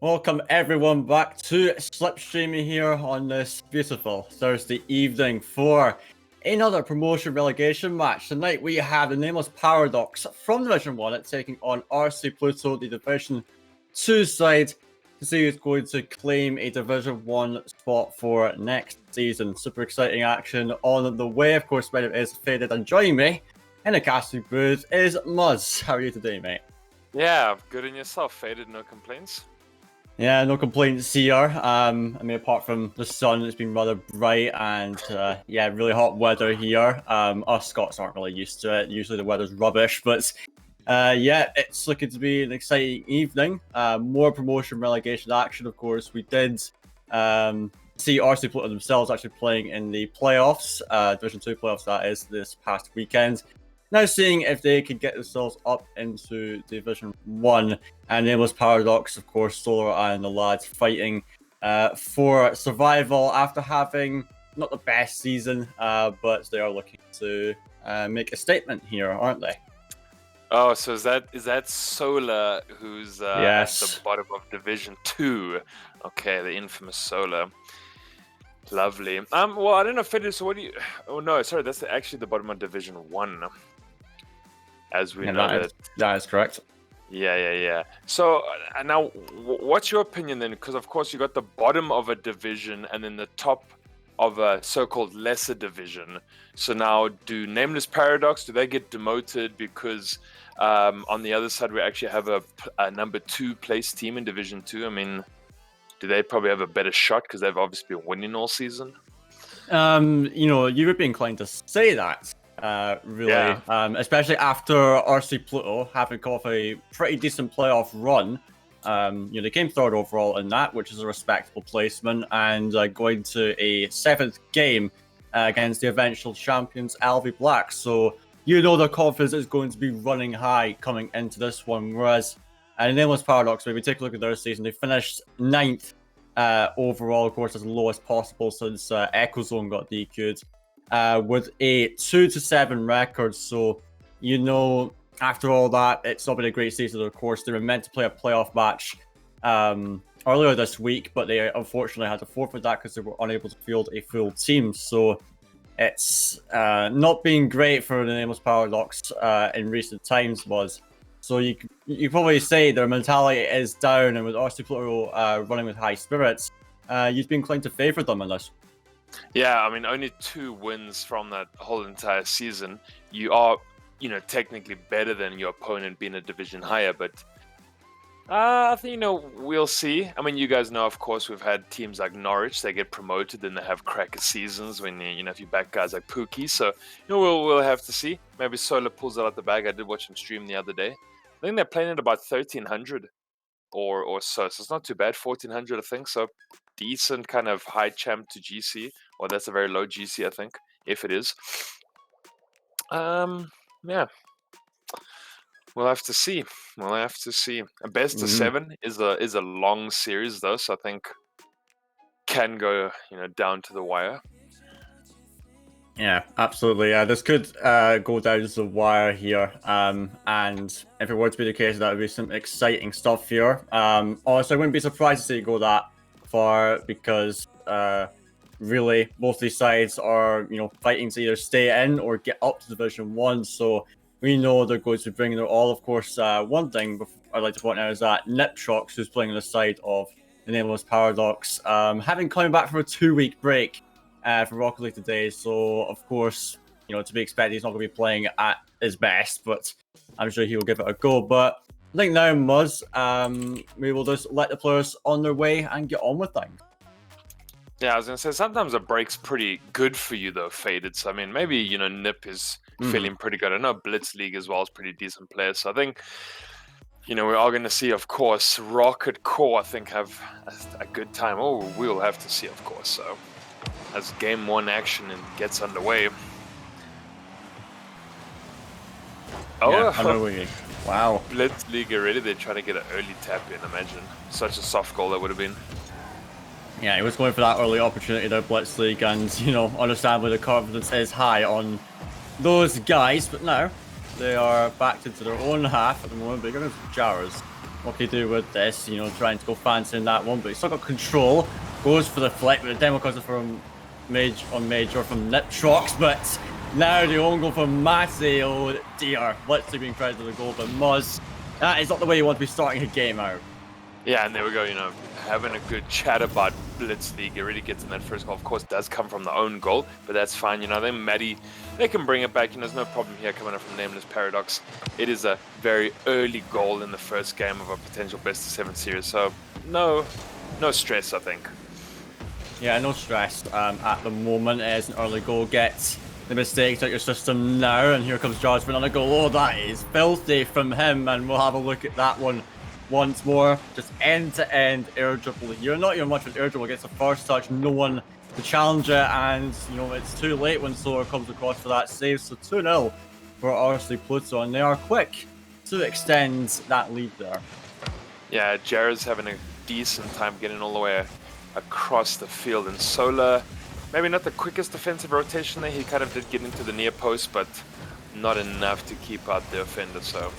Welcome everyone back to Slipstreaming here on this beautiful Thursday evening for another promotion relegation match. Tonight we have the Nameless Paradox from Division 1 taking on RC Pluto, the Division 2 side, to see who's going to claim a Division 1 spot for next season. Super exciting action on the way. Of course, my name is Faded, and joining me in the casting booth is Muzz. How are you today, mate? Yeah, good in yourself, Faded, no complaints. Yeah, no complaints here. I mean, apart from the sun, it's been rather bright and, yeah, really hot weather here. Us Scots aren't really used to it. Usually the weather's rubbish, but, yeah, it's looking to be an exciting evening. More promotion relegation action, of course. We did see RC Pluto themselves actually playing in the playoffs, Division 2 playoffs, that is, this past weekend. Now seeing if they can get themselves up into Division 1. And Nameless Paradox, of course, Solar and the lads fighting for survival after having not the best season, but they are looking to make a statement here, aren't they? Oh, so is that Solar who's Yes. at the bottom of Division 2? Okay, the infamous Solar. Lovely. Well, I don't know, Faded, so what do you... Oh, no, sorry, that's actually the bottom of Division 1. As we know that is correct. Yeah. So now, what's your opinion then? Because of course you got the bottom of a division and then the top of a so-called lesser division. So now, do Nameless Paradox, do they get demoted because on the other side we actually have a number 2 place team in Division 2? I mean, do they probably have a better shot because they've obviously been winning all season? You know, you would be inclined to say that. Really, Yeah. Especially after RC Pluto having come off a pretty decent playoff run. You know, they came third overall in that, which is a respectable placement, and going to a 7th game against the eventual champions, LV Black. So you know the confidence is going to be running high coming into this one. Whereas Nameless Paradox, when we take a look at their season, they finished 9th overall, of course, as low as possible since Echo Zone got DQ'd. With a 2-7 record, so you know after all that it's not been a great season. Of course, they were meant to play a playoff match earlier this week, but they unfortunately had to forfeit that because they were unable to field a full team. So it's not been great for the Nameless Paradox in recent times. So you probably say their mentality is down, and with RC Pluto running with high spirits, you'd be inclined to favour them in this. Yeah, I mean, only 2 wins from that whole entire season. You are, you know, technically better than your opponent being a division higher, but I think, you know, we'll see. I mean, you guys know, of course, we've had teams like Norwich, they get promoted and they have cracker seasons when, you know, if you back guys like Pookie. So, you know, we'll have to see. Maybe Solar pulls it out the bag. I did watch him stream the other day. I think they're playing at about 1,300 or so. So it's not too bad, 1,400, I think. So decent kind of high champ to GC, or that's a very low GC, I think, if it is. Yeah, we'll have to see. A best of 7 is a long series though, so I think can go, you know, down to the wire. Yeah, absolutely. This could go down to the wire here, and if it were to be the case, that would be some exciting stuff here. Also, I wouldn't be surprised to see it go that far because really both these sides are, you know, fighting to either stay in or get up to Division 1. So we know they're going to be bringing their all. Of course, one thing I'd like to point out is that Niptrox, who's playing on the side of the Nameless Paradox, having coming back from a 2-week break for Rocket League today. So of course, you know, to be expected, he's not going to be playing at his best, but I'm sure he will give it a go. But I think now, Muzz, we will just let the players on their way and get on with things. Yeah, I was going to say, sometimes a break's pretty good for you, though, Faded. So, I mean, maybe, you know, Nip is feeling pretty good. I know Blitz League as well is pretty decent players. So I think, you know, we are going to see, of course, Rocket Core, I think, have a good time. Oh, we'll have to see, of course. So as game 1 action gets underway. Oh, yeah, wow. Blitz League already. They're trying to get an early tap in, imagine. Such a soft goal that would have been. Yeah, he was going for that early opportunity there, Blitz League, and, you know, understandably the confidence is high on those guys, but now they are backed into their own half at the moment, but you're going to Jarrah's. what can he do with this? You know, trying to go fancy in that one, but he's still got control. Goes for the flick, but the demo comes from Mage on Major from Nitrox, but now the own goal from Matty. Oh dear, Blitzly being credited with the goal, but Muzz, that is not the way you want to be starting a game out. Yeah, and there we go, you know, having a good chat about Blitz League. It really gets in that first goal. Of course, does come from the own goal, but that's fine. You know, then Maddie, they can bring it back. You know, there's no problem here coming up from Nameless Paradox. It is a very early goal in the first game of a potential best-of-7 series, so no stress, I think. Yeah, no stress at the moment. As an early goal gets the mistakes out your system now, and here comes George for another goal. Oh, that is filthy from him, and we'll have a look at that one once more. Just end-to-end air dribble here. Not even much of an air dribble. Gets the first touch, no one to challenge it, and you know it's too late when Solar comes across for that save. So 2-0 for RC Pluto, and they are quick to extend that lead there. Yeah, Jared's having a decent time getting all the way across the field, and Solar, maybe not the quickest defensive rotation there. He kind of did get into the near post, but not enough to keep out the offender, so...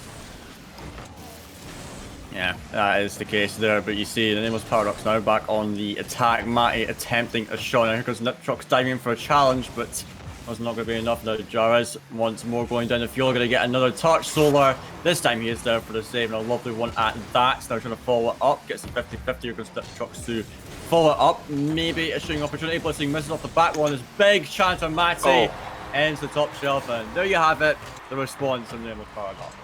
Yeah, that is the case there, but you see the Nameless Paradox now back on the attack. Matty attempting a shot. Now here goes Nitrox diving in for a challenge, but was not going to be enough now. Jarez once more going down the field, going to get another touch. Solar, this time he is there for the save, and a lovely one at that. Now trying to follow it up, gets the 50-50. Here goes Nitrox to follow it up. Maybe a shooting opportunity. Blitzing misses off the back one. There's big chance on Matty. Ends the top shelf, and there you have it. The response from the Nameless Paradox.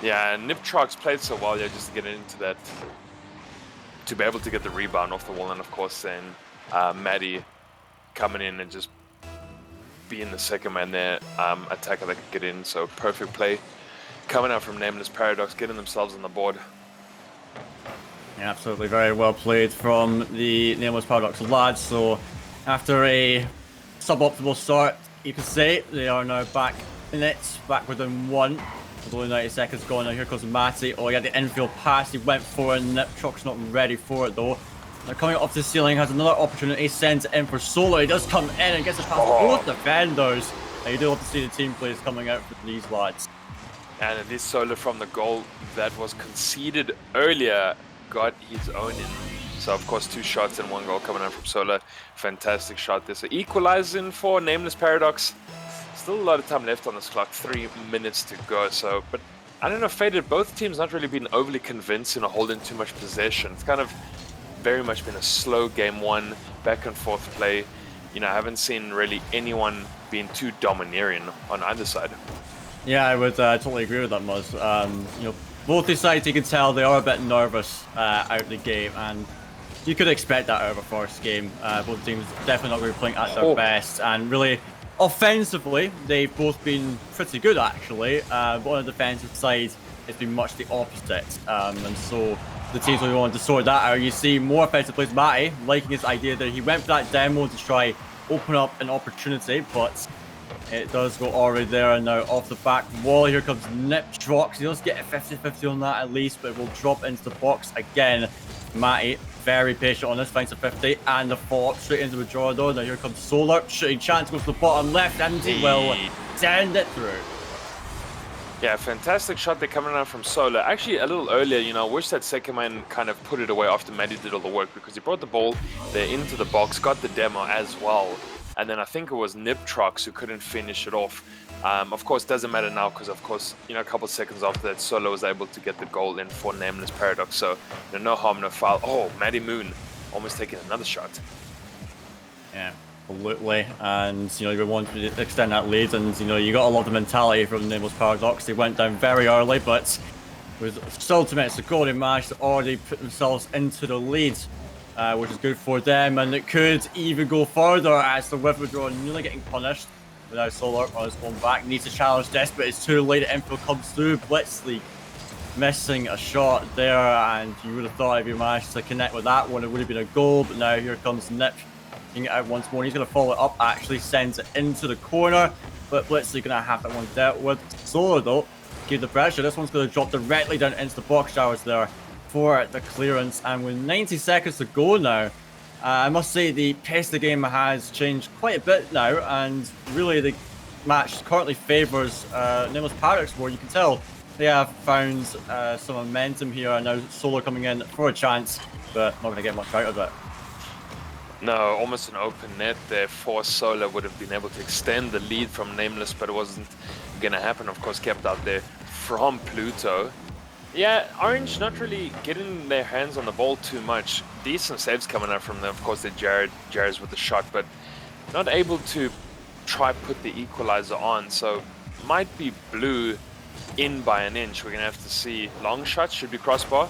Yeah, and Nitrox played so well, yeah, just to get into that, to be able to get the rebound off the wall, and of course then Maddie coming in and just being the second man there, attacker that could get in, so perfect play coming out from Nameless Paradox, getting themselves on the board. Yeah, absolutely, very well played from the Nameless Paradox lads. So after a suboptimal start, you could say, they are now back in it, back within one. With only 90 seconds gone. Now here comes Matty. Oh, he had the infield pass. He went for it. Nitrox not ready for it though. Now coming up the ceiling, has another opportunity. Sends it in for Solar. He does come in and gets it past both defenders. Now you do love to see the team plays coming out for these lads. And this Solar from the goal that was conceded earlier got his own in. So of course 2 shots and 1 goal coming out from Solar. Fantastic shot there. So equalizing for Nameless Paradox. Still a lot of time left on this clock, 3 minutes to go. So, but I don't know, Faded, both teams not really been overly convincing or holding too much possession. It's kind of very much been a slow game one, back and forth play. You know, I haven't seen really anyone being too domineering on either side. Yeah, I would totally agree with that, Muzz. You know, both these sides, you can tell they are a bit nervous out the game, and you could expect that out of a first game. Both teams definitely not going to be playing at their best, and really, offensively, they've both been pretty good actually, but on the defensive side, it's been much the opposite. And so the teams really wanted to sort that out. You see more offensive plays. Matty liking his idea that he went for that demo to try open up an opportunity, but it does go already there. And now off the back wall, here comes Nitrox. He does get a 50-50 on that at least, but it will drop into the box again. Matty very patient on this, finds a 50 and the follow-up straight into the draw though. Now here comes Solar, shooting chance, goes to the bottom left, and he will send it through. Yeah, fantastic shot there coming out from Solar. Actually, a little earlier, you know, I wish that second man kind of put it away after Maddie did all the work, because he brought the ball there into the box, got the demo as well. And then I think it was Nitrox who couldn't finish it off. Of course, doesn't matter now because, of course, you know, a couple of seconds after that, Solo was able to get the goal in for Nameless Paradox. So, you know, no harm, no foul. Oh, Maddie Moon almost taking another shot. Yeah, absolutely. And, you know, you want to extend that lead, and, you know, you got a lot of the mentality from Nameless Paradox. They went down very early, but with still 2 minutes to go, they managed to already put themselves into the lead. Which is good for them, and it could even go further as the withdraw nearly getting punished. Without Solar on his own back, needs to challenge this, but it's too late. Infield comes through. Blitzly missing a shot there, and you would have thought if you managed to connect with that one, it would have been a goal. But now here comes Nip, taking it out once more. He's going to follow it up. Actually sends it into the corner, but Blitzly going to have that one dealt with. Solar though, keep the pressure. This one's going to drop directly down into the box showers there for the clearance, and with 90 seconds to go now, I must say the pace of the game has changed quite a bit now, and really the match currently favours Nameless Paradox more. You can tell they have found some momentum here, and now Solar coming in for a chance, but not going to get much out of it. No, almost an open net there for Solar. Would have been able to extend the lead from Nameless, but it wasn't going to happen. Of course, kept out there from Pluto. Yeah, Orange not really getting their hands on the ball too much. Decent saves coming out from them. Of course, Jared's with the shot, but not able to try put the equalizer on. So might be blue in by an inch. We're going to have to see. Long shot should be crossbar.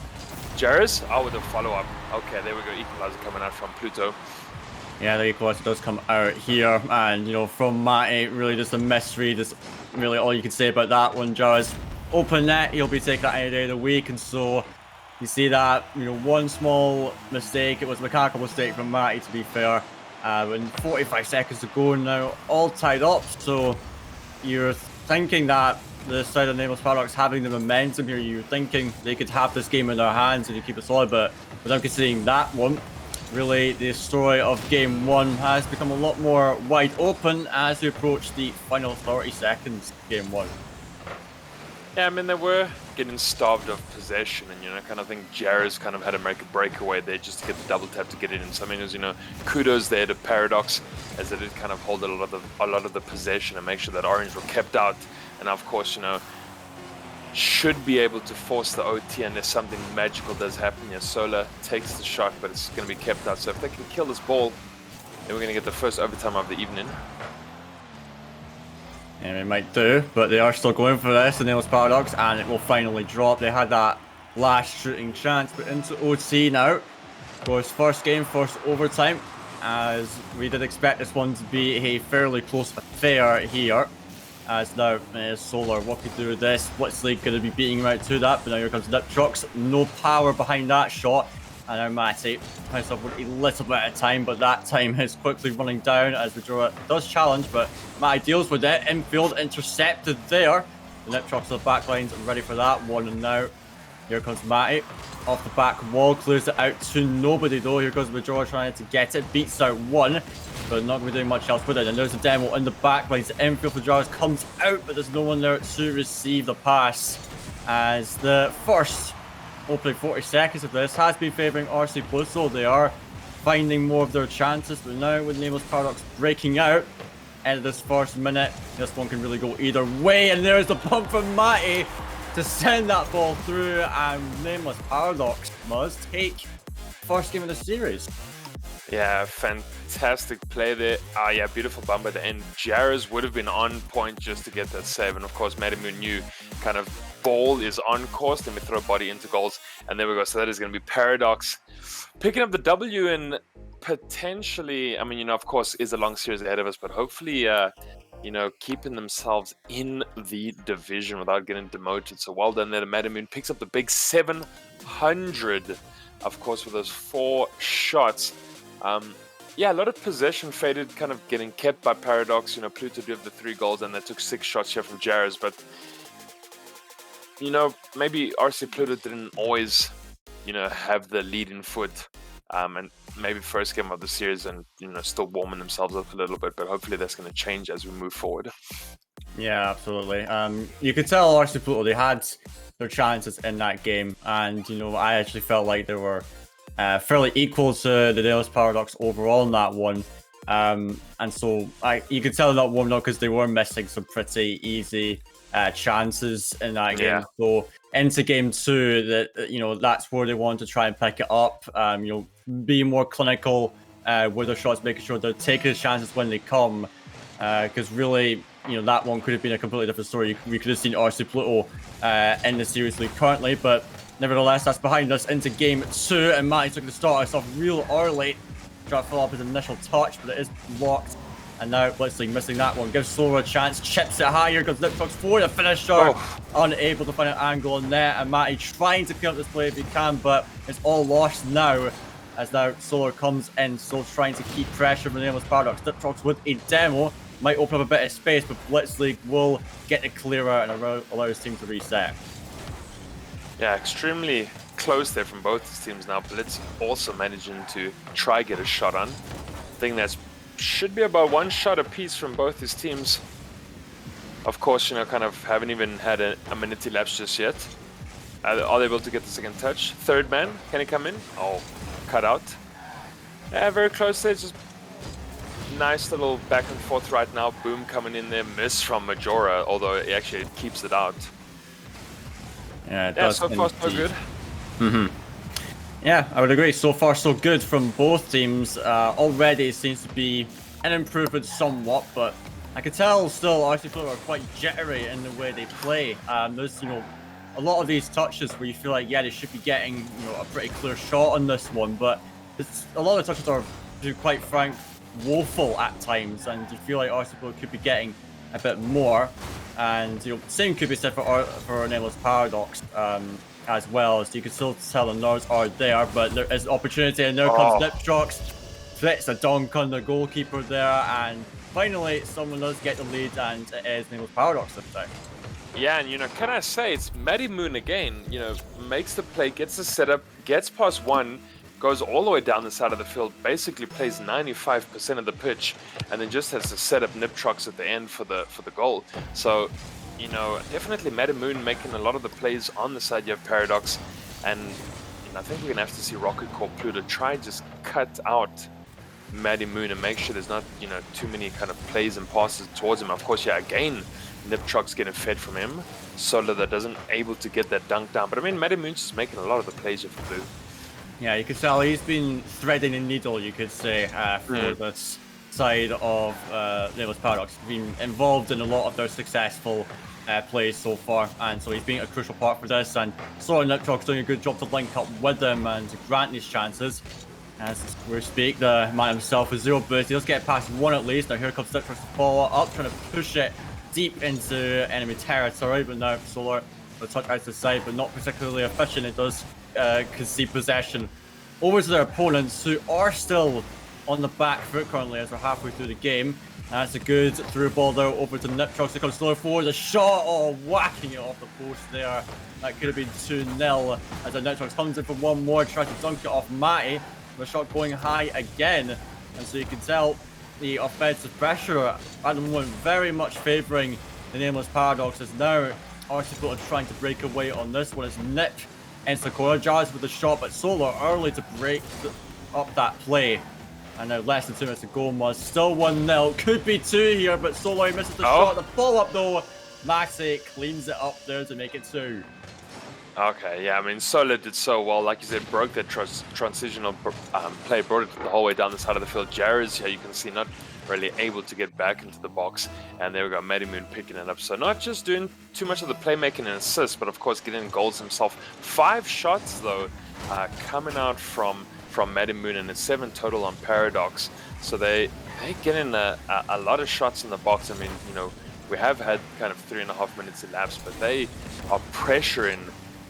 Jared's, with a follow-up. Okay, there we go. Equalizer coming out from Pluto. Yeah, the equalizer does come out here, and from Matty, really just a mystery. Just really all you can say about that one, Jared's. Open net, he'll be taking that any day of the week, and so you see that one small mistake. It was a mechanical mistake from Matty, to be fair. And 45 seconds to go now, all tied up. So you're thinking that the side of Nameless Paradox having the momentum here, you're thinking they could have this game in their hands and you keep it solid, but without considering that one, really the story of game one has become a lot more wide open as we approach the final 30 seconds of game one. Yeah, I mean, they were getting starved of possession, and kind of think Jared's kind of had to make a breakaway there just to get the double tap to get it in. So I mean, it was, kudos there to Paradox, as they did kind of hold a lot of the possession and make sure that Orange were kept out. And of course, should be able to force the OT unless something magical does happen. Yeah, Solar takes the shot, but it's going to be kept out. So if they can kill this ball, then we're going to get the first overtime of the evening. And it might do, but they are still going for this, the Nameless Paradox, and it will finally drop. They had that last shooting chance, but into OT now. Of course, first game, first overtime, as we did expect this one to be a fairly close affair here. As now Solar, what could do with this? Blitzleague going to be beating him out to that, but now here comes Nip Trucks. No power behind that shot. And now Matty finds up with a little bit of time, but that time is quickly running down as Majora does challenge, but Matty deals with it. Infield intercepted there. The Nip Trucks on the back lines ready for that one, and now here comes Matty. Off the back wall, clears it out to nobody though. Here goes Majora trying to get it, beats out one, but not going to be doing much else with it. And there's a demo in the back lines. The infield for Jars comes out, but there's no one there to receive the pass. As the first opening 40 seconds of this has been favouring RC Pluto. They are finding more of their chances, but now with Nameless Paradox breaking out, end of this first minute, this one can really go either way. And there's the pump from Matty to send that ball through, and Nameless Paradox must take first game of the series. Yeah, fantastic play there. Yeah, beautiful bump at the end. Jarez would have been on point just to get that save, and of course Madamu knew kind of ball is on course, then we throw body into goals, and there we go. So that is going to be Paradox picking up the W, and potentially, I mean, of course, is a long series ahead of us, but hopefully keeping themselves in the division without getting demoted. So well done there to Madamoon. Picks up the big 700, of course, with those 4 shots. Yeah, a lot of possession faded, kind of getting kept by Paradox. Pluto do have the 3 goals, and they took 6 shots here from Jares, but maybe RC Pluto didn't always, have the lead in foot, and maybe first game of the series, and still warming themselves up a little bit, but hopefully that's going to change as we move forward. Yeah, absolutely. You could tell RC Pluto, they had their chances in that game, and I actually felt like they were fairly equal to the Nameless Paradox overall in that one. And so you could tell that warmed up because they were missing some pretty easy chances in that game. Yeah. So into game 2, that's where they want to try and pick it up. Be more clinical with their shots, making sure they're taking the chances when they come. Because really, that one could have been a completely different story. We could have seen RC Pluto in the series league currently, but nevertheless, that's behind us into game 2, and Matty took the start us off real early. Try to follow up his initial touch, but it is blocked. And now Blitzleague missing that one. Gives Solar a chance, chips it higher, goes Nip Trucks for the finisher. Unable to find an angle on net, and Matty trying to clear up this play if he can, but it's all lost now. As now Solar comes in, still trying to keep pressure from the Nameless Paradox. Nip Trucks with a demo. Might open up a bit of space, but Blitzleague will get the clear out and allow his team to reset. Yeah, extremely close there from both his teams now. Blitz also managing to try get a shot on. I think that should be about 1 shot apiece from both his teams. Of course, you know, kind of haven't even had a minute elapsed just yet. Are they able to get the second touch? Third man, can he come in? Oh, cut out. Yeah, very close there. Just nice little back and forth right now. Boom coming in there. Miss from Majora, although it actually keeps it out. Yeah, it does so far so good. Yeah, I would agree. So far so good from both teams. Already it seems to be an improvement somewhat, but I can tell still RC Pluto are quite jittery in the way they play. There's, you know, a lot of these touches where you feel like, yeah, they should be getting, you know, a pretty clear shot on this one, but a lot of the touches are, to be quite frank, woeful at times, and you feel like RC Pluto could be getting a bit more. And, you know, same could be said for Nameless Paradox as well, as you can still tell the nerves are there, but there is opportunity, and there comes Niptrox, fits a dunk on the goalkeeper there, and finally someone does get the lead, and it is Nameless Paradox this time. Yeah, and you know, can I say, it's Matty Moon again, you know, makes the play, gets the setup, gets past one, goes all the way down the side of the field, basically plays 95% of the pitch, and then just has to set up Niptrox at the end for the goal. So, you know, definitely Matty Moon making a lot of the plays on the side. You have Paradox, and you know, I think we're gonna have to see Rocket Corp Pluto try and just cut out Matty Moon and make sure there's not, you know, too many kind of plays and passes towards him. Of course, yeah, again, Niptrox getting fed from him. Solo that doesn't able to get that dunk down. But I mean, Matty Moon's just making a lot of the plays here for Blue. Yeah, you could tell he's been threading a needle, you could say, for this side of Nameless Paradox. He's been involved in a lot of their successful plays so far, and so he's been a crucial part for this. And Solo Niptrox doing a good job to link up with him and to grant these chances. As we speak, the man himself with 0 boost. He does get past one at least. Now here comes Niptrox to follow up, trying to push it deep into enemy territory, but now Solar will touch out to the side, but not particularly efficient. It does concede possession over to their opponents, who are still on the back foot currently as we're halfway through the game. That's a good through ball there over to Niptrox. It comes slower forward. The shot, oh, whacking it off the post there. That could have been 2-0 as the Niptrox comes in for one more, tries to dunk it off Matty. The shot going high again, and so you can tell the offensive pressure at the moment very much favouring the Nameless Paradox. As now RC Pluto trying to break away on this one as Nip ends the corner, Jars with the shot, but Solar early to break up that play. And now less than 2 minutes to go, Muzz. Still 1-0, could be 2 here, but Solar misses the shot. The follow-up though, Maxi cleans it up there to make it 2. Okay, yeah, I mean, Solar did so well. Like you said, broke that transitional play, brought it the whole way down the side of the field. Jared's here, you can see, not really able to get back into the box. And there we go, Matty Moon picking it up. So not just doing too much of the playmaking and assists, but of course getting goals himself. 5 shots, though, coming out from Matty Moon, and it's 7 total on Paradox. So they get in a lot of shots in the box. I mean, you know, we have had kind of 3.5 minutes elapsed, but they are pressuring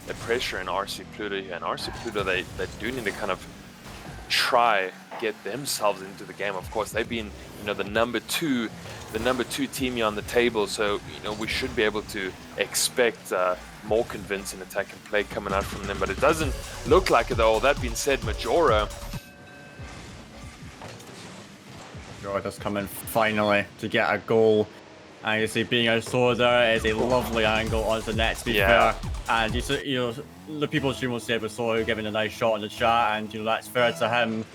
RC Pluto here, and RC Pluto, they do need to kind of try get themselves into the game. Of course, they've been, you know, the number two team here on the table, so you know we should be able to expect more convincing attack and play coming out from them, but it doesn't look like it though. That being said, Majora does come in finally to get a goal. And you see, being a sword there is a lovely angle onto the net, to be fair. And you know, the people stream will say with Solo giving a nice shot in the chat, and you know that's fair to him.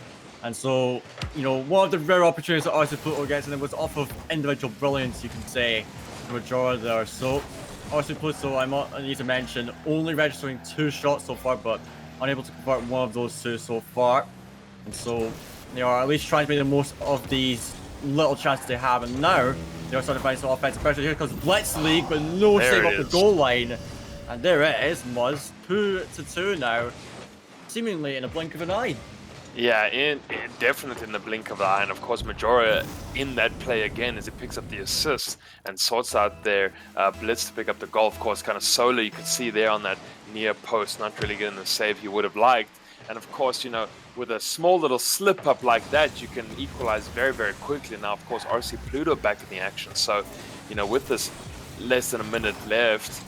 And so, you know, one of the rare opportunities that RC Pluto gets, and it was off of individual brilliance, you can say, the Majora there. So RC Pluto, I need to mention, only registering 2 shots so far, but unable to convert one of those 2 so far. And so they are at least trying to make the most of these little chances they have, and now they're starting to find some offensive pressure. Here comes Blitz League, but no save off the goal line. And there it is, Muzz. 2-2 now, seemingly in a blink of an eye. Yeah, definitely in the blink of the eye. And of course, Majora in that play again as he picks up the assist and sorts out their blitz to pick up the goal. Of course, kind of solo, you could see there on that near post, not really getting the save he would have liked. And of course, you know, with a small little slip up like that, you can equalize very, very quickly. Now, of course, RC Pluto back in the action. So, you know, with this less than a minute left,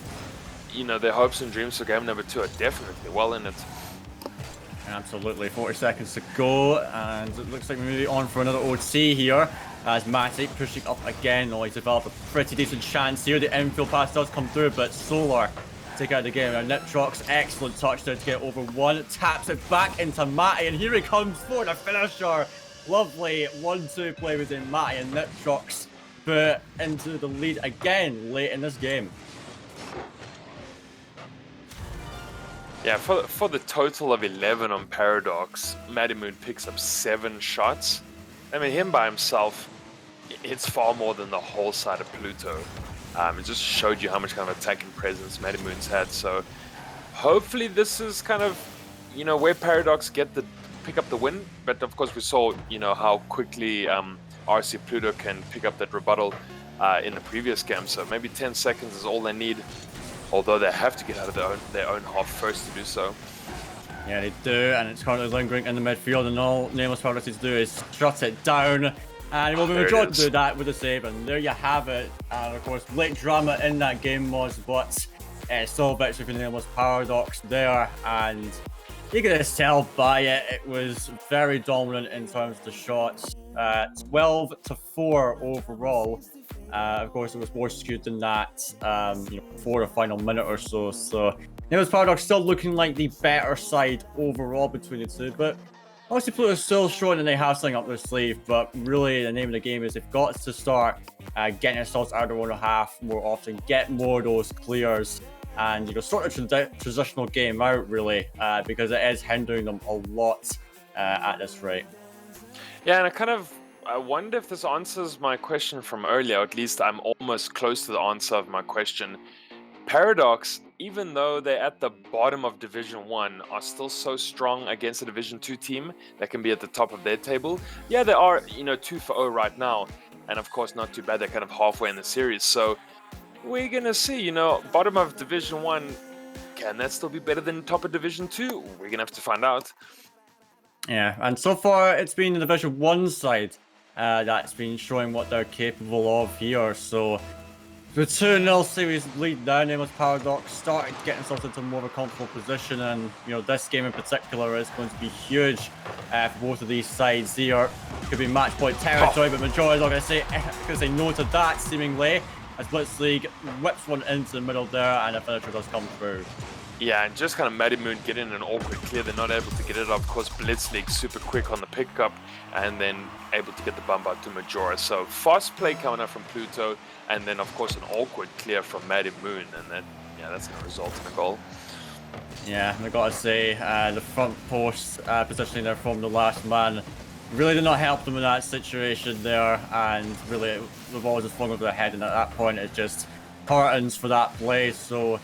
you know, their hopes and dreams for game number 2 are definitely well in it. Absolutely, 40 seconds to go, and it looks like we're moving on for another OT here. As Matty pushing up again. Oh, he's developed a pretty decent chance here. The infield pass does come through, but Solar take out the game. Now Nitrox, excellent touch there to get over one. Taps it back into Matty, and here he comes for the finisher. Lovely 1-2 play between Matty and Nitrox, but into the lead again late in this game. Yeah, for the total of 11 on Paradox, Matty Moon picks up 7 shots. I mean, him by himself, it's far more than the whole side of Pluto. It just showed you how much kind of attacking presence Matty Moon's had. So hopefully this is kind of, you know, where Paradox pick up the win. But of course we saw, you know, how quickly RC Pluto can pick up that rebuttal in the previous game. So maybe 10 seconds is all they need. Although they have to get out of their own half first to do so. Yeah, they do, and it's currently lingering in the midfield, and all Nameless Products to do is shut it down. And we'll be able to do that with a save, and there you have it. And of course, late drama in that game was, but still a victory for Nameless Paradox there, and you can just tell by it, it was very dominant in terms of the shots. 12-4 overall. Of course, it was more skewed than that, you know, before the final minute or so. So, Nameless Paradox still looking like the better side overall between the two. But obviously, Pluto is still showing that they have something up their sleeve. But really, the name of the game is they've got to start getting themselves out of their own half more often, get more of those clears, and you know, sort of transitional game out really, because it is hindering them a lot at this rate. Yeah, and I wonder if this answers my question from earlier. At least I'm almost close to the answer of my question. Paradox, even though they're at the bottom of Division 1, are still so strong against a Division 2 team that can be at the top of their table. Yeah, they are, you know, 2-0 right now. And of course, not too bad. They're kind of halfway in the series. So we're going to see, you know, bottom of Division 1, can that still be better than top of Division 2? We're going to have to find out. Yeah, and so far it's been the Division 1 side that's been showing what they're capable of here. So the 2-0 series lead now, Nameless Paradox starting to get themselves into more of a comfortable position, and you know, this game in particular is going to be huge for both of these sides here. Could be match point territory, but Majora is not going to say no to that seemingly, as Blitzleague whips one into the middle there, and a finisher does come through. Yeah, and just kind of Matty Moon get in an awkward clear. They're not able to get it up. Of course, Blitzleague super quick on the pickup, and then able to get the bump out to Majora. So fast play coming up from Pluto, and then of course an awkward clear from Matty Moon, and then yeah, that's going to result in a goal. Yeah, I gotta say, the front post positioning there from the last man really did not help them in that situation there, and really the ball just flung over their head, and at that point it's just curtains for that play. So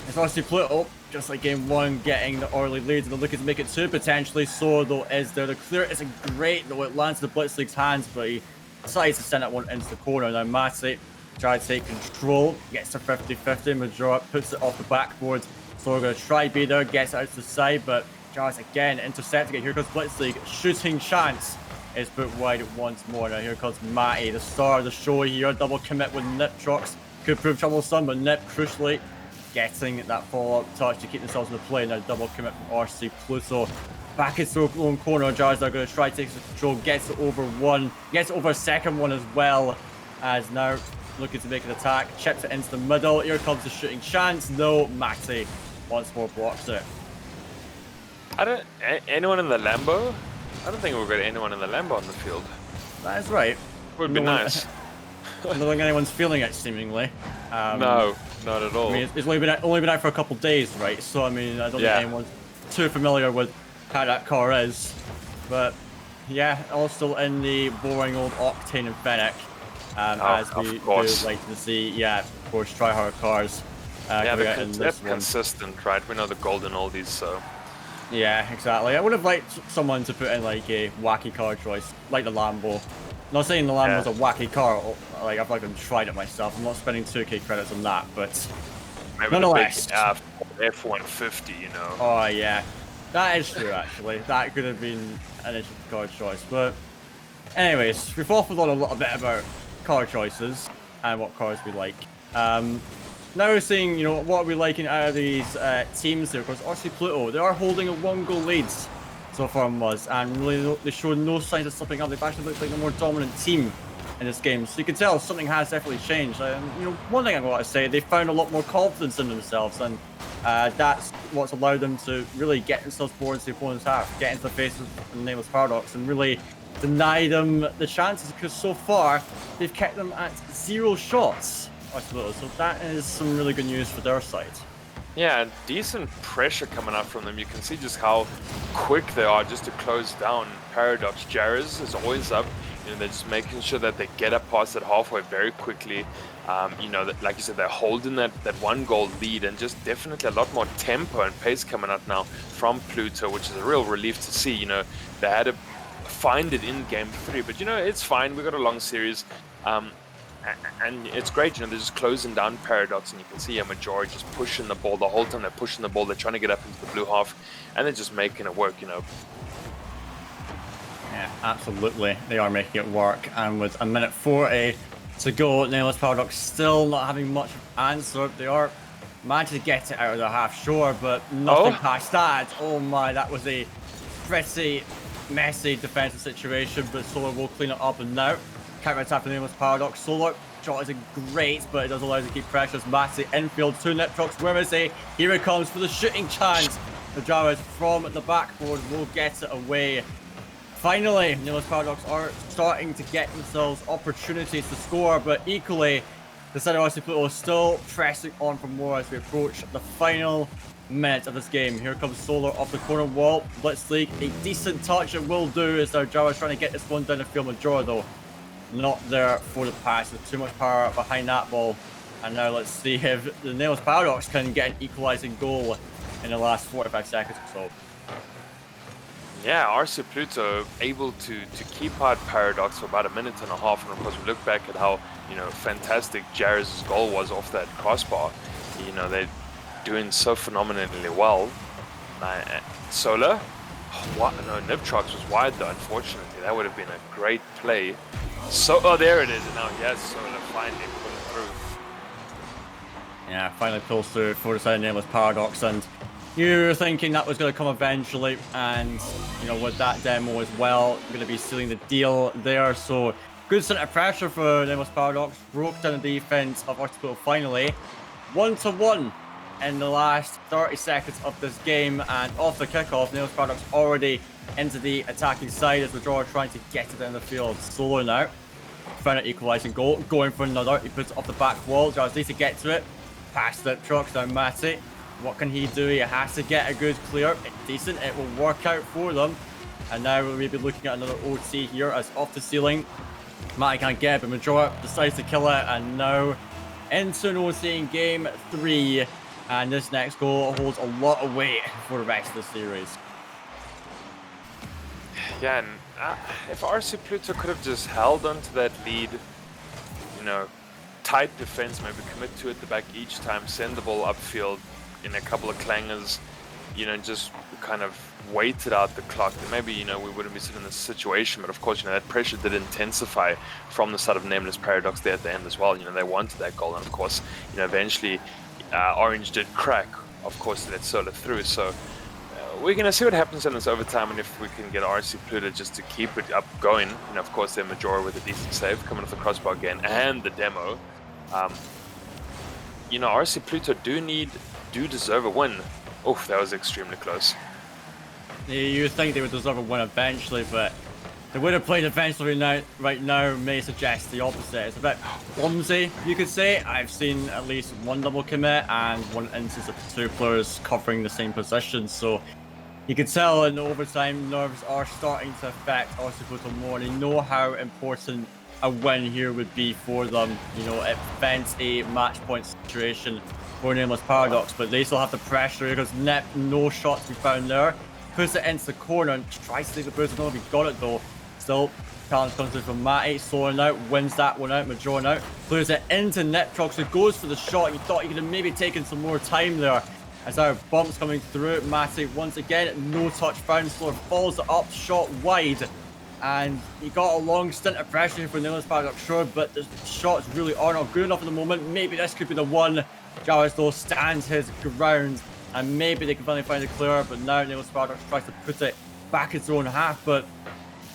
it's obviously Pluto, just like game 1, getting the early lead, and they're looking to make it 2 potentially. So though is there, the clear isn't great though, it lands in the Blitzleague's hands, but he decides to send that one into the corner. Now Matty tries to take control, gets to 50-50, Majora puts it off the backboard. So we're going to try be there, gets it out to the side, but Jarvis again intercepting it. Here comes Blitzleague, shooting chance is put wide once more. Now here comes Matty, the star of the show here, double commit with Nitrox. Could prove troublesome, but Nip crucially getting that follow-up touch to keep themselves in the play. Now double commit from RC Pluto. Back into the own corner, Jarvis are going to try to take control, gets it over one, gets it over a second one as well, as now looking to make an attack, chips it into the middle. Here comes the shooting chance. No, Matty once more blocks it. Anyone in the Lambo? I don't think we've got anyone in the Lambo on the field. That is right. Would be nice. I don't think anyone's feeling it, seemingly. No, not at all. I mean, it's only been out for a couple of days, right? So I mean, I don't think anyone's too familiar with how that car is. But yeah, also in the boring old Octane and Fennec, as we do like to see. Yeah, of course, try-hard cars. Yeah, they're consistent, right? We know the golden oldies, so. Yeah, exactly. I would have liked someone to put in like a wacky car choice, like the Lambo. Not saying the Lambo's a wacky car, like I've even tried it myself. I'm not spending 2k credits on that, but maybe nonetheless. The big F-150, you know. Oh yeah, that is true actually. That could have been an interesting car choice. But anyways, we've waffled on a little bit about car choices and what cars we like. Now we're seeing, you know, what are we liking out of these teams here. Of course, RC Pluto, they are holding a 1-goal lead so far in Muzz, and really they show no signs of slipping up. They've actually looked like the more dominant team in this game. So you can tell something has definitely changed. One thing I want to say, they found a lot more confidence in themselves, and that's what's allowed them to really get themselves forward into the opponent's half, get into the faces of the Nameless Paradox, and really deny them the chances, because so far they've kept them at 0 shots, I suppose. So that is some really good news for their side. Yeah, decent pressure coming out from them. You can see just how quick they are just to close down Paradox. Jarez is always up. They're just making sure that they get up past it halfway very quickly. Like you said, they're holding that 1-goal lead, and just definitely a lot more tempo and pace coming out now from Pluto, which is a real relief to see. They had to find it in game 3, but it's fine. We got a long series. And it's great, they're just closing down Paradox, and you can see a majority just pushing the ball the whole time. They're pushing the ball, they're trying to get up into the blue half, and they're just making it work, Yeah, absolutely. They are making it work. And with 1:40 to go, Nameless Paradox still not having much answer. They are managing to get it out of their half, sure, but nothing past that. Oh my, that was a pretty messy defensive situation, but Solar will clean it up. And now counter-attack for the Nameless Paradox. Solar shot isn't great, but it does allow them to keep pressure. Matty infield, 2 Nitrox. Where is he? Here it comes for the shooting chance. The Jawas from the backboard will get it away. Finally, Nameless Paradox are starting to get themselves opportunities to score, but equally, the Center RC Pluto is still pressing on for more as we approach the final minute of this game. Here comes Solar off the corner wall. Blitzleague, a decent touch it will do, as their Jawas trying to get this one down the field. Majora, though, not there for the pass, with too much power behind that ball. And now let's see if the Nameless Paradox can get an equalizing goal in the last 45 seconds or so. Yeah, RC Pluto able to keep out Paradox for about 1.5 minutes, and of course we look back at how fantastic Jarez's goal was off that crossbar. They're doing so phenomenally well. Solar, what? No, Nitrox was wide though, unfortunately. That would have been a great play. There it is. And now, yes, Solar finally pulling through. Yeah, finally pulls through for the side of Nameless Paradox, and you're thinking that was going to come eventually, and with that demo as well, going to be sealing the deal there. So good center pressure for Nameless Paradox, broke down the defense of Article finally. 1-1 in the last 30 seconds of this game, and off the kickoff, Nameless Paradox already into the attacking side as Withdrawer trying to get it down the field. Solo now, found an equalizing goal, going for another. He puts it off the back wall. Jarez needs to get to it. Past the trucks down Matty. What can he do? He has to get a good clear. Decent. It will work out for them. And now we'll be looking at another OT here as off the ceiling. Matty can't get it, but Majora decides to kill it. And now into an OT in game 3. And this next goal holds a lot of weight for the rest of the series. Yeah, and if RC Pluto could have just held onto that lead, tight defense, maybe commit to it at the back each time, send the ball upfield in a couple of clangers, just kind of waited out the clock, then maybe, we wouldn't be sitting in this situation. But of course, that pressure did intensify from the side of Nameless Paradox there at the end as well. They wanted that goal, and of course, eventually Orange did crack, of course, to let Solar through. So we're going to see what happens in this overtime, and if we can get RC Pluto just to keep it up going. Of course, their Majora with a decent save coming off the crossbar again, and the demo. RC Pluto do deserve a win. Oh, that was extremely close. Yeah, you think they would deserve a win eventually, but the way they're playing defensively right now may suggest the opposite. It's a bit clumsy, you could say. I've seen at least one double commit and one instance of 2 players covering the same position, so you can tell in the overtime nerves are starting to affect RC Pluto more. They know how important a win here would be for them. It prevents a match point situation for Nameless Paradox, but they still have the pressure because no shot to be found there. Puts it into the corner and tries to take the boost. I don't know if he got it though. Still, challenge comes through from Matty. Soaring out, wins that one out. Majora out, clears it into Nitrox, who goes for the shot. You thought he could have maybe taken some more time there. As our bumps coming through, Matty once again, no touch found. Solar follows it up, shot wide. And he got a long stint of pressure for Nameless Paradox, sure, but the shots really are not good enough at the moment. Maybe this could be the one. Jarez though stands his ground, and maybe they can finally find a clear, but now Nameless Paradox tries to put it back into their own half, but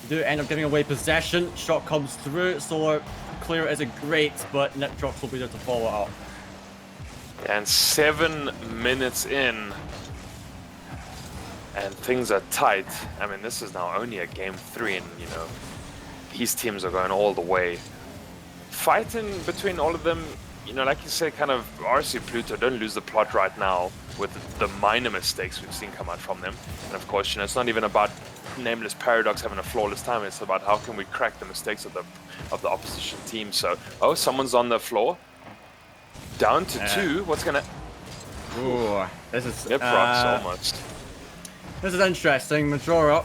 do end up giving away possession. Shot comes through. Solar clear isn't great, but Nitrox will be there to follow it up. And 7 minutes in, and things are tight. I mean, this is now only a game 3, and you know, these teams are going all the way. Fighting between all of them, you know, like you said, kind of RC Pluto don't lose the plot right now with the minor mistakes we've seen come out from them. And of course, you know, it's not even about Nameless Paradox having a flawless time. It's about how can we crack the mistakes of the opposition team. So, oh, someone's on the floor. Down to 2. What's gonna? Ooh, this is almost. This is interesting. Majora.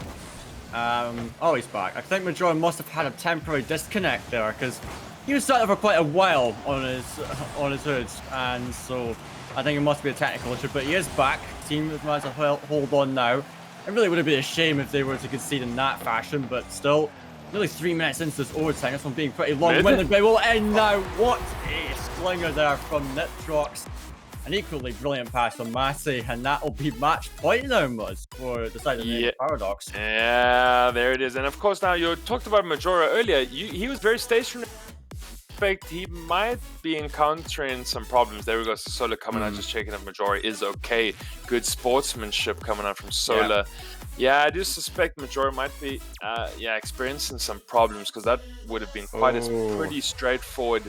Oh, he's back. I think Majora must have had a temporary disconnect there because he was sat there for quite a while on his hoods, and so I think it must be a technical issue. But he is back. Team has managed to hold on now. It really would have been a shame if they were to concede in that fashion, but still, nearly 3 minutes into this overtime, this one being pretty long-winded, but it will end now. What a slinger there from Nitrox. An equally brilliant pass from Massey, and that will be match point now, Muzz, for the side of the Paradox. Yeah, there it is. And of course, now you talked about Majora earlier. He was very stationary. In fact, he might be encountering some problems. There we go. So Solar coming out, just checking if Majora is okay. Good sportsmanship coming out from Solar. Yeah, I do suspect Majora might be experiencing some problems, because that would have been quite a pretty straightforward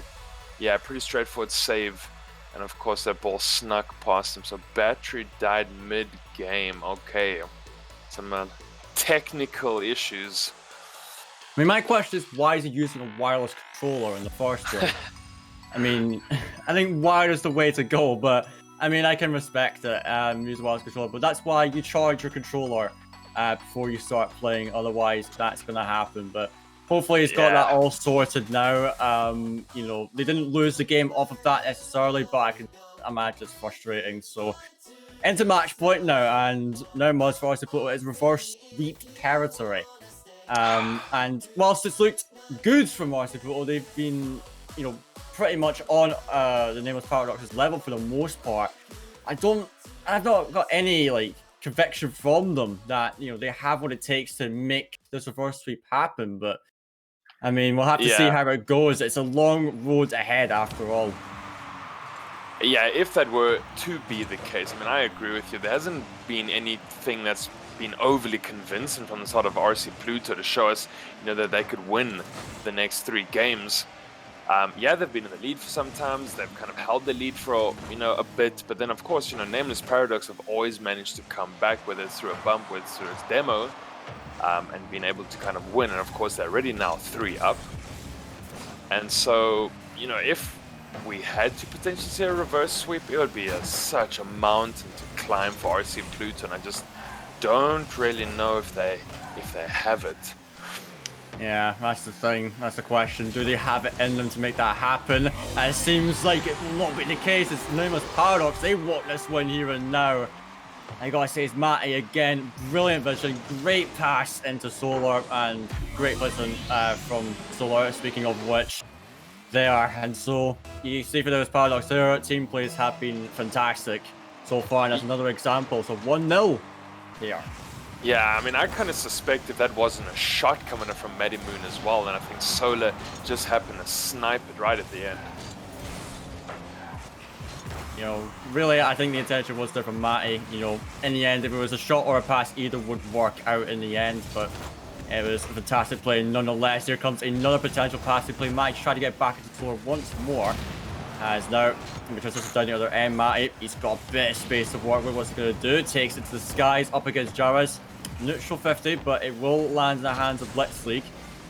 save. And of course, that ball snuck past him. So battery died mid-game. Okay, some technical issues. I mean, my question is, why is he using a wireless controller in the first place? I mean, I think wired is the way to go, but I mean, I can respect it, use a wireless controller, but that's why you charge your controller before you start playing, otherwise that's going to happen. But hopefully he's got that all sorted now. You know, they didn't lose the game off of that necessarily, but I can imagine it's frustrating. So, into match point now, and now Muzz for RC Pluto is reverse sweep territory. And whilst it's looked good from RC Pluto, they've been, you know, pretty much on the Nameless Paradox's level for the most part. I've not got any like conviction from them that, you know, they have what it takes to make this reverse sweep happen. But I mean, we'll have to see how it goes. It's a long road ahead after all. Yeah, if that were to be the case, I mean, I agree with you. There hasn't been anything that's been overly convincing from the side of RC Pluto to show us, you know, that they could win the next 3 games. Yeah, they've been in the lead for some times. They've kind of held the lead for, you know, a bit. But then, of course, you know, Nameless Paradox have always managed to come back, whether it's through a bump, whether it's through its demo, and been able to kind of win. And, of course, they're already now 3 up. And so, you know, if we had to potentially see a reverse sweep, it would be such a mountain to climb for RC Pluto. And I just don't really know if they have it. Yeah, that's the thing. That's the question. Do they have it in them to make that happen? And it seems like it will not be the case. It's Nameless Paradox. They want this one here and now. I gotta say, it's Matty again. Brilliant vision. Great pass into Solar, and great vision from Solar, speaking of which. There. And so, you see for those Paradox, their team plays have been fantastic so far, and that's another example. So 1-0 here. Yeah, I mean, I kind of suspect if that wasn't a shot coming up from Maddie Moon as well, then I think Solar just happened to snipe it right at the end. You know, really, I think the intention was there from Matty. You know, in the end, if it was a shot or a pass, either would work out in the end, but it was a fantastic play nonetheless. Here comes another potential passing play. Matty trying to get back into the floor once more. As now, because this is down the other end, Matty, he's got a bit of space to work with. What's he going to do? Takes it to the skies, up against Jaraz. Neutral 50, but it will land in the hands of Blitzleague.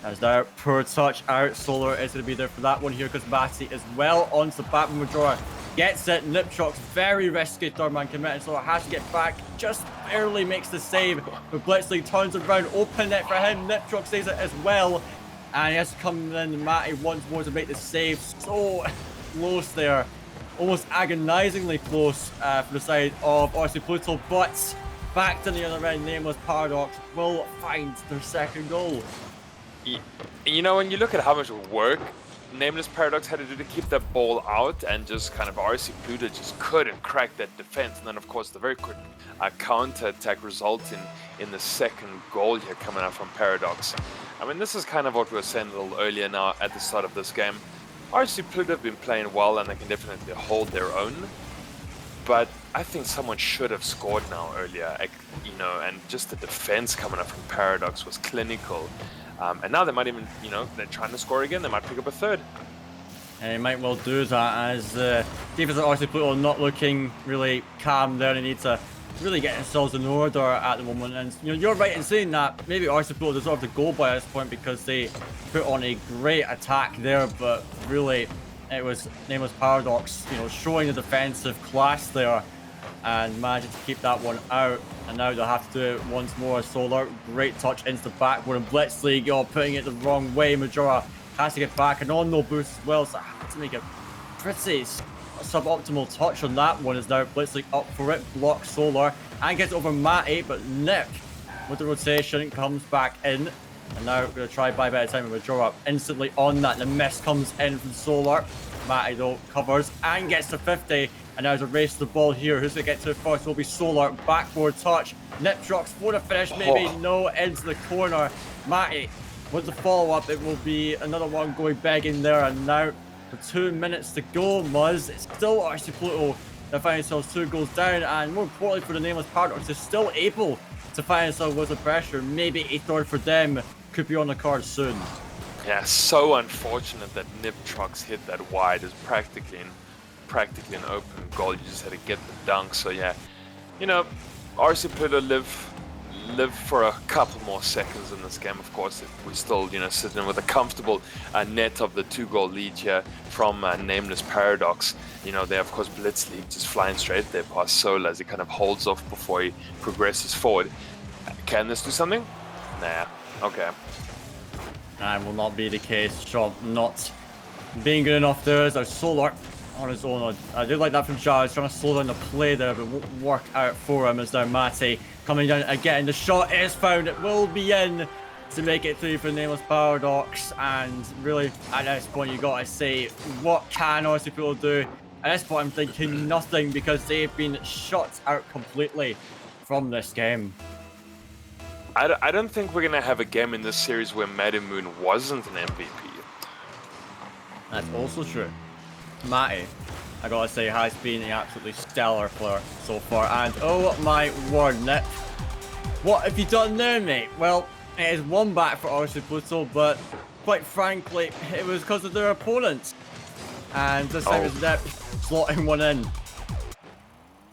As now, poor touch out. Solar is going to be there for that one here, because Massey as well onto the back. Majora gets it. Nitrox, very risky third man committed. Solar has to get back. Just barely makes the save. But Blitzleague turns around. Open net for him. Nitrox saves it as well. And he has to come in. Matty once more to make the save. So close there. Almost agonizingly close for the side of RC Pluto. But back to the other end, Nameless Paradox will find their second goal. You know, when you look at how much work Nameless Paradox had to do to keep that ball out, and just kind of RC Pluto just couldn't crack that defense. And then, of course, the very quick counter attack resulting in the second goal here coming out from Paradox. I mean, this is kind of what we were saying a little earlier now at the start of this game. RC Pluto have been playing well, and they can definitely hold their own. But I think someone should have scored now earlier, you know, and just the defense coming up from Paradox was clinical. And now they might even, you know, they're trying to score again, they might pick up a third. And he might well do that, as defense at RC Pluto not looking really calm there. They need to really get themselves in order at the moment. And you know, you're right in saying that maybe RC Pluto deserved the goal by this point because they put on a great attack there, but really it was Nameless Paradox, you know, showing the defensive class there and managing to keep that one out. And now they'll have to do it once more. Solar, great touch into the backboard, and Blitzleague, oh, putting it the wrong way. Majora has to get back, and on no boost as well, so I have to make a pretty suboptimal touch on that one. Is now Blitzleague up for it, blocks Solar, and gets over Matty, but Nick, with the rotation, comes back in. And now we're going to try buy better time with Majora instantly on that. The miss comes in from Solar. Matty, though, covers and gets to 50. And now there's a race to the ball here. Who's going to get to it first? Will be Solar. Backboard touch. Nip trucks for the finish. Maybe no, into the corner. Matty with the follow-up. It will be another one going begging there. And now for 2 minutes to go, Muzz. It's still RC Pluto. They find themselves 2 goals down. And more importantly for the Nameless Paradox, they're still able to find themselves with the pressure. Maybe a third for them could be on the card soon. Yeah, so unfortunate that Nip Trucks hit that wide. It's practically an open goal. You just had to get the dunk. So yeah, you know, RC Pluto live for a couple more seconds in this game. Of course, we still, you know, sitting with a comfortable net of the 2-goal lead here from Nameless Paradox. You know, they of course Blitzleague just flying straight there past Solar as he kind of holds off before he progresses forward. Can this do something? Nah. Okay. And will not be the case. Shaw not being good enough there. There's Solar on his own. I did like that from Shaw. He's trying to slow down the play there, but won't work out for him. As now Matty coming down again. The shot is found. It will be in to make it through for Nameless Paradox. And really, at this point, you got to say, what can RC Pluto do? At this point, I'm thinking nothing, because they've been shut out completely from this game. I don't think we're going to have a game in this series where Matty Moon wasn't an MVP. That's also true. Matty, I gotta say, has been an absolutely stellar player so far. And oh my word, Nick. What have you done there, mate? Well, it is one back for RC Pluto, but quite frankly, it was because of their opponents. And this time it's Nip slotting one in.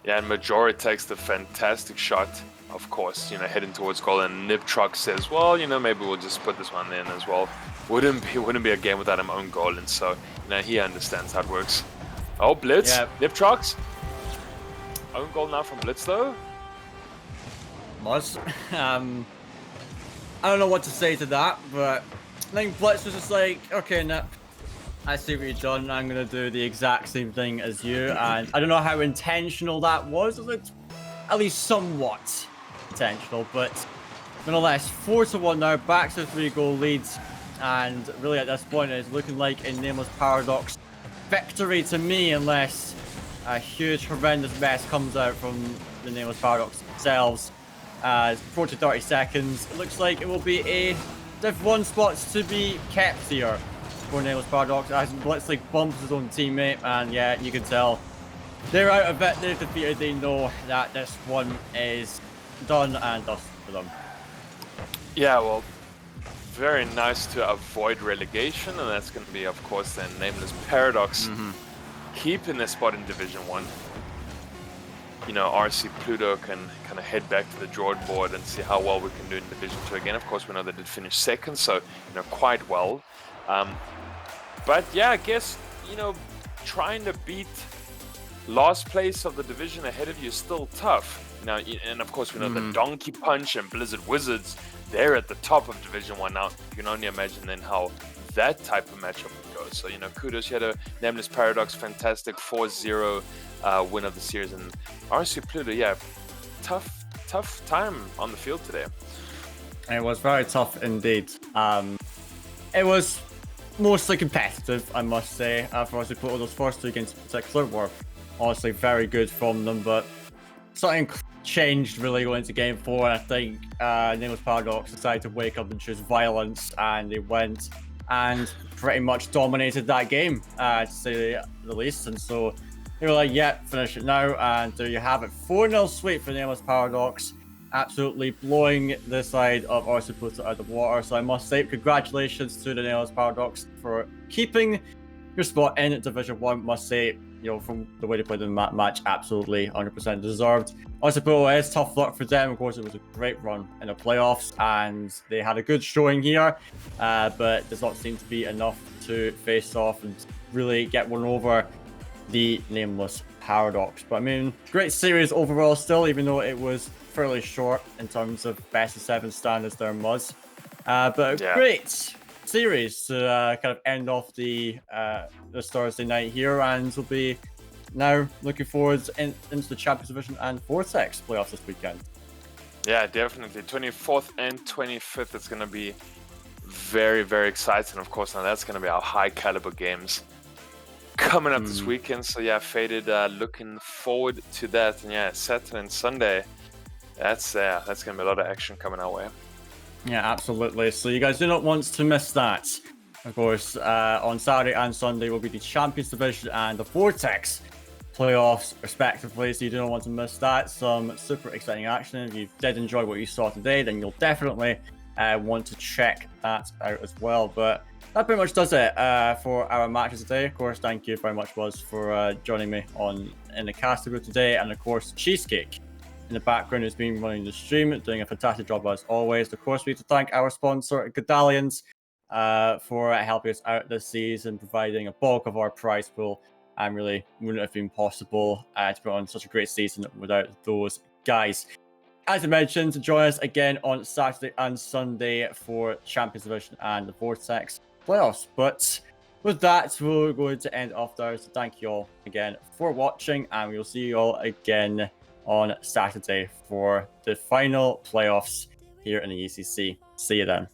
Yeah, and Majora takes the fantastic shot. Of course, you know, heading towards goal, and Nip Truck says, well, you know, maybe we'll just put this one in as well. Wouldn't be a game without him own goal, and so, you know, he understands how it works. Oh, Blitz, yeah. Nip Trucks. Own goal now from Blitz, though. Muzz. I don't know what to say to that, but I think Blitz was just like, okay, Nip, I see what you've done. I'm going to do the exact same thing as you, and I don't know how intentional that was. It looked at least somewhat intentional, but nonetheless, 4-1 now, back to 3-goal leads, and really at this point it's looking like a Nameless Paradox victory to me, unless a huge horrendous mess comes out from the Nameless Paradox themselves. As 30 seconds, it looks like it will be a Div 1 spots to be kept here for Nameless Paradox, as Blitzleague bumps his own teammate, and yeah, you can tell they're out of it, they're defeated, they know that this one is done and dusted for them. Yeah, well, very nice to avoid relegation, and that's going to be, of course, then Nameless Paradox keeping their spot in Division 1. You know, RC Pluto can kind of head back to the drawing board and see how well we can do in Division 2 again. Of course, we know they did finish second, so, you know, quite well. But yeah, I guess, you know, trying to beat last place of the division ahead of you is still tough. Now, and of course, we know the Donkey Punch and Blizzard Wizards, they're at the top of Division 1 now. You can only imagine then how that type of matchup would go. So, you know, kudos. You had a Nameless Paradox, fantastic 4-0 win of the series. And RC Pluto, yeah, tough time on the field today. It was very tough indeed. It was mostly competitive, I must say. For us to put all those first two games in particular were honestly very good from them, but something changed really going into game 4. I think Nameless Paradox decided to wake up and choose violence, and they went and pretty much dominated that game, to say the least. And so they were like, yeah, finish it now. And there you have it. 4-0 sweep for Nameless Paradox. Absolutely blowing the side of RC Pluto out of the water. So I must say, congratulations to the Nameless Paradox for keeping your spot in Division 1. Must say, you know, from the way they played in that match, absolutely 100% deserved. RC Pluto is tough luck for them. Of course, it was a great run in the playoffs, and they had a good showing here, but does not seem to be enough to face off and really get one over the Nameless Paradox. But I mean, great series overall still, even though it was fairly short in terms of best of 7 standards there was. But a great series to kind of end off the this Thursday night here, and we'll be now looking forward into the Champions Division and Vortex playoffs this weekend. Yeah, definitely. 24th and 25th, it's going to be very, very exciting. Of course, now that's going to be our high caliber games coming up this weekend. So yeah, Faded, looking forward to that. And yeah, Saturday and Sunday, that's going to be a lot of action coming our way. Yeah, absolutely. So you guys do not want to miss that. Of course, on Saturday and Sunday will be the Champions Division and the Vortex playoffs, respectively. So you do not want to miss that. Some super exciting action. If you did enjoy what you saw today, then you'll definitely want to check that out as well. But that pretty much does it for our matches today. Of course, thank you very much, Buzz, for joining me in the cast today. And of course, Cheesecake in the background has been running the stream, doing a fantastic job as always. Of course, we need to thank our sponsor, Godalians, for helping us out this season, providing a bulk of our prize pool, and really wouldn't have been possible to put on such a great season without those guys. As I mentioned, join us again on Saturday and Sunday for Champions Division and the Vortex playoffs. But with that, we're going to end off there. So thank you all again for watching, and we'll see you all again on Saturday for the final playoffs here in the ECC. See you then.